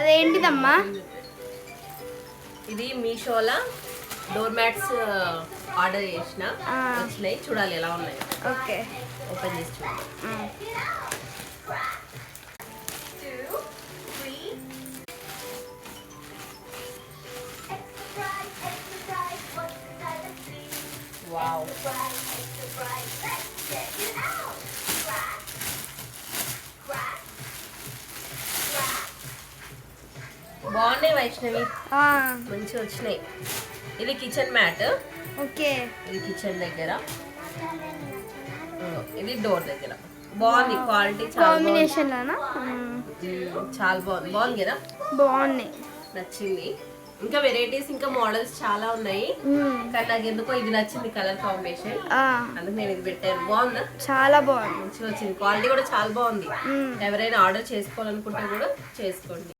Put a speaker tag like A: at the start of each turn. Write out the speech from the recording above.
A: అదేంటిదమ్మా?
B: ఇది మీషోలో door mats order చేసిన, వచ్చినాయి. చూడాలి ఎలా ఉన్నాయి.
A: ఓకే,
B: ఓపెన్ చేసి చూడాలి. వావ్, బాగున్నాయి వైష్ణవి, మంచిగా వచ్చినాయి. ఇది కిచెన్ మ్యాట్.
A: ఓకే,
B: ఇది కిచెన్ దగ్గర, ఇది డోర్ దగ్గర. బాగుంది క్వాలిటీ,
A: కాంబినేషన్
B: చాలా బాగుంది. బాగుంది కదా,
A: బాగున్నాయి,
B: నచ్చింది. ఇంకా వెరైటీస్, ఇంకా మోడల్స్ చాలా ఉన్నాయి, కానీ నాకు ఎందుకో ఇది నచ్చింది కలర్ కాంబినేషన్, అందుకు నేను ఇది పెట్టాను. బాగుందా?
A: చాలా బాగుంది,
B: మంచిగా వచ్చింది. క్వాలిటీ కూడా చాలా బాగుంది. ఎవరైనా ఆర్డర్ చేసుకోవాలనుకుంటే కూడా చేసుకోండి.